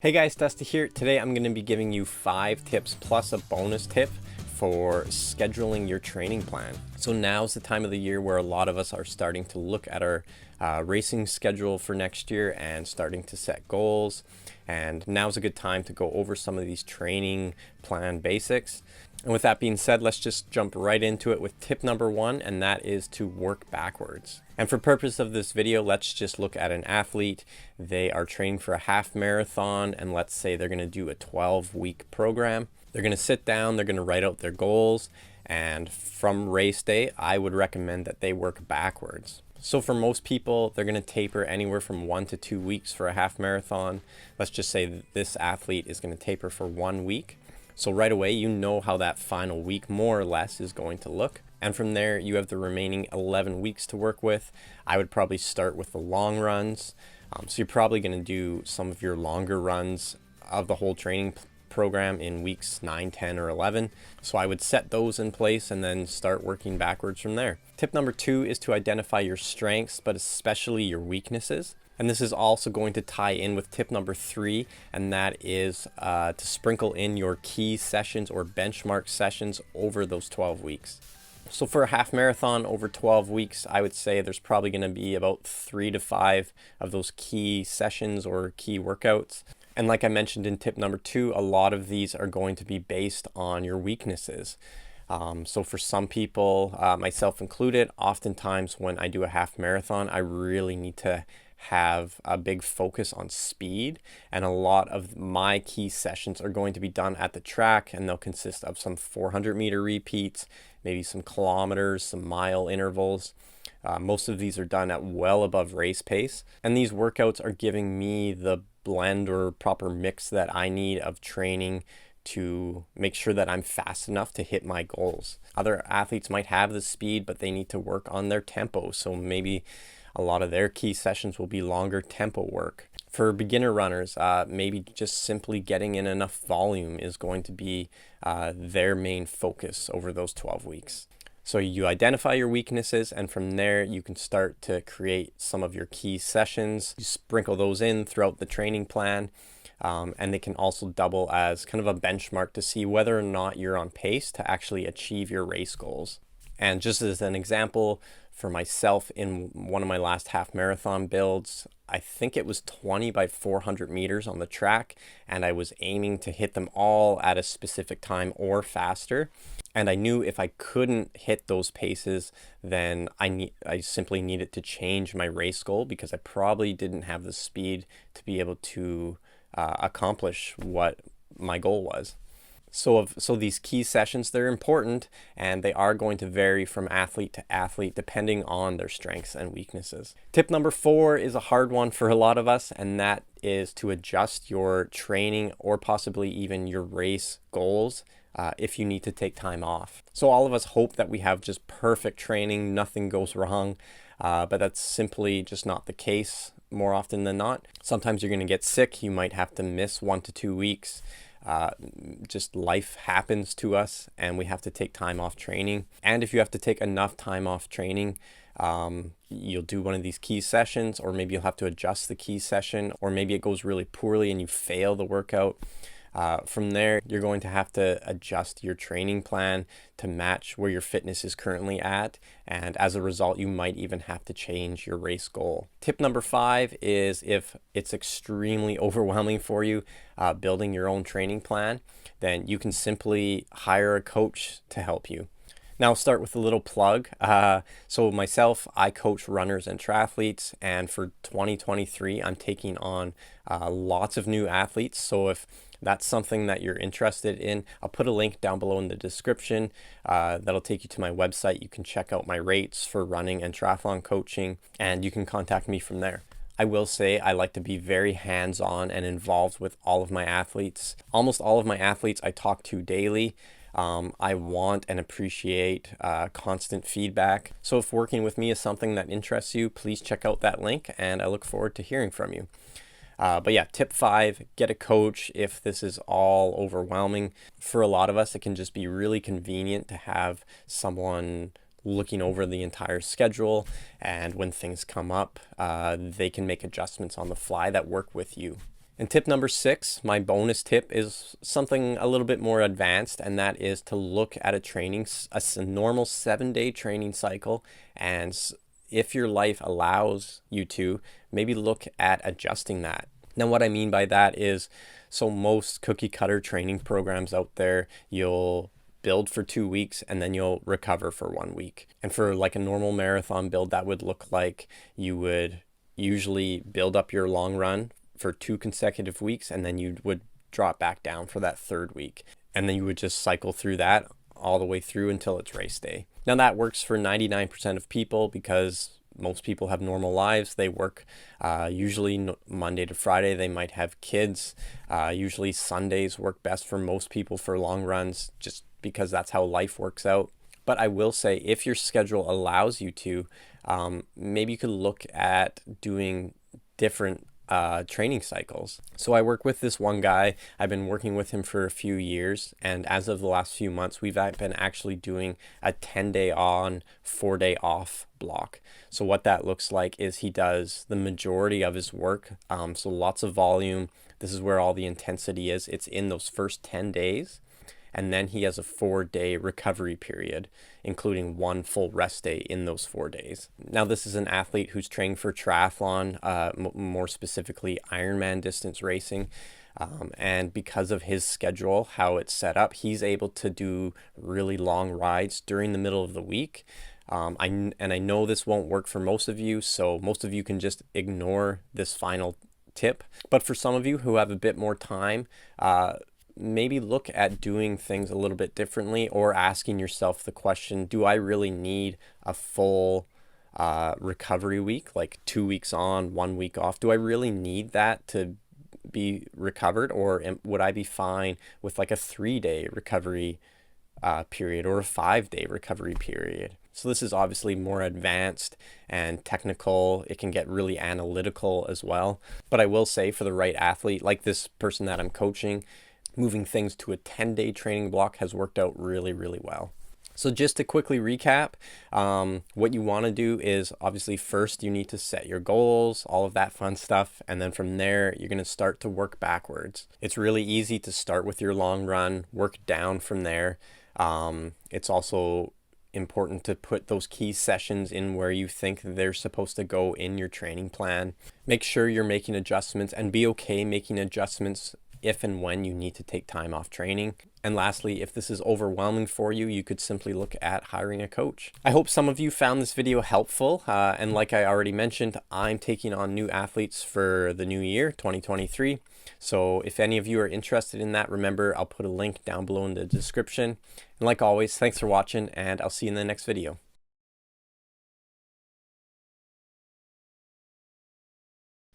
Hey guys, Dusty here. Today I'm going to be giving you 5 tips plus a bonus tip for scheduling your training plan. So now's the time of the year where a lot of us are starting to look at our racing schedule for next year and starting to set goals. And now's a good time to go over some of these training plan basics. And with that being said, let's just jump right into it with tip number 1, and that is to work backwards. And for purpose of this video, let's just look at an athlete. They are training for a half marathon, and let's say they're going to do a 12-week program. They're going to sit down, they're going to write out their goals, and from race day, I would recommend that they work backwards. So for most people, they're going to taper anywhere from 1 to 2 weeks for a half marathon. Let's just say that this athlete is going to taper for 1 week. So right away, you know how that final week more or less is going to look. And from there, you have the remaining 11 weeks to work with. I would probably start with the long runs. So you're probably going to do some of your longer runs of the whole training program in weeks 9, 10, or 11. So I would set those in place and then start working backwards from there. Tip number 2 is to identify your strengths, but especially your weaknesses. And this is also going to tie in with tip number 3, and that is to sprinkle in your key sessions or benchmark sessions over those 12 weeks. So for a half marathon over 12 weeks, I would say there's probably going to be about 3 to 5 of those key sessions or key workouts. And like I mentioned in tip number 2, a lot of these are going to be based on your weaknesses. So for some people, myself included, oftentimes when I do a half marathon, I really need to have a big focus on speed, and a lot of my key sessions are going to be done at the track, and they'll consist of some 400-meter repeats, maybe some kilometers, some mile intervals. Most of these are done at well above race pace, and these workouts are giving me the blend or proper mix that I need of training to make sure that I'm fast enough to hit my goals. Other athletes might have the speed, but they need to work on their tempo, so maybe a lot of their key sessions will be longer tempo work. For beginner runners, maybe just simply getting in enough volume is going to be their main focus over those 12 weeks. So you identify your weaknesses, and from there you can start to create some of your key sessions. You sprinkle those in throughout the training plan, and they can also double as kind of a benchmark to see whether or not you're on pace to actually achieve your race goals. And just as an example, for myself, in one of my last half marathon builds, I think it was 20 by 400 meters on the track, and I was aiming to hit them all at a specific time or faster. And I knew if I couldn't hit those paces, then I simply needed to change my race goal, because I probably didn't have the speed to be able to accomplish what my goal was. So these key sessions, they're important, and they are going to vary from athlete to athlete depending on their strengths and weaknesses. Tip number 4 is a hard one for a lot of us, and that is to adjust your training or possibly even your race goals if you need to take time off. So all of us hope that we have just perfect training, nothing goes wrong, but that's simply just not the case more often than not. Sometimes you're going to get sick, you might have to miss 1 to 2 weeks. Just life happens to us, and we have to take time off training. And if you have to take enough time off training, you'll do one of these key sessions, or maybe you'll have to adjust the key session, or maybe it goes really poorly and you fail the workout. From there, you're going to have to adjust your training plan to match where your fitness is currently at, and as a result, you might even have to change your race goal. Tip number 5 is, if it's extremely overwhelming for you building your own training plan, then you can simply hire a coach to help you. Now I'll start with a little plug. So myself, I coach runners and triathletes, and for 2023, I'm taking on lots of new athletes. So if that's something that you're interested in, I'll put a link down below in the description that'll take you to my website. You can check out my rates for running and triathlon coaching, and you can contact me from there. I will say I like to be very hands-on and involved with all of my athletes. Almost all of my athletes I talk to daily. I want and appreciate constant feedback. So if working with me is something that interests you, please check out that link, and I look forward to hearing from you. But yeah, tip 5, get a coach if this is all overwhelming. For a lot of us, it can just be really convenient to have someone looking over the entire schedule, and when things come up, they can make adjustments on the fly that work with you. And tip number 6, my bonus tip, is something a little bit more advanced, and that is to look at a normal 7-day training cycle, and if your life allows you to, maybe look at adjusting that. Now, what I mean by that is, so most cookie cutter training programs out there, you'll build for 2 weeks and then you'll recover for 1 week. And for like a normal marathon build, that would look like you would usually build up your long run for 2 consecutive weeks, and then you would drop back down for that 3rd week. And then you would just cycle through that all the way through until it's race day. Now that works for 99% of people because most people have normal lives. They work usually Monday to Friday. They might have kids. Usually Sundays work best for most people for long runs, just because that's how life works out. But I will say, if your schedule allows you to, maybe you could look at doing different training cycles. So I work with this one guy. I've been working with him for a few years, and as of the last few months, we've been actually doing a 10-day on, 4-day off block. So what that looks like is he does the majority of his work, so lots of volume. This is where all the intensity is. It's in those first 10 days. And then he has a 4-day recovery period, including 1 full rest day in those 4 days. Now, this is an athlete who's training for triathlon, more specifically Ironman distance racing. And because of his schedule, how it's set up, he's able to do really long rides during the middle of the week. I know this won't work for most of you, so most of you can just ignore this final tip. But for some of you who have a bit more time, maybe look at doing things a little bit differently, or asking yourself the question, do I really need a full recovery week, like 2 weeks on, 1 week off? Do I really need that to be recovered, or would I be fine with like a 3-day recovery period or a 5-day recovery period? So this is obviously more advanced and technical. It can get really analytical as well. But I will say, for the right athlete, like this person that I'm coaching, moving things to a 10-day training block has worked out really, really well. So just to quickly recap, what you want to do is, obviously, first you need to set your goals, all of that fun stuff. And then from there, you're going to start to work backwards. It's really easy to start with your long run, work down from there. It's also important to put those key sessions in where you think they're supposed to go in your training plan. Make sure you're making adjustments, and be okay making adjustments if and when you need to take time off training. And lastly, if this is overwhelming for you, you could simply look at hiring a coach. I hope some of you found this video helpful. And like I already mentioned, I'm taking on new athletes for the new year, 2023. So if any of you are interested in that, remember, I'll put a link down below in the description. And like always, thanks for watching, and I'll see you in the next video.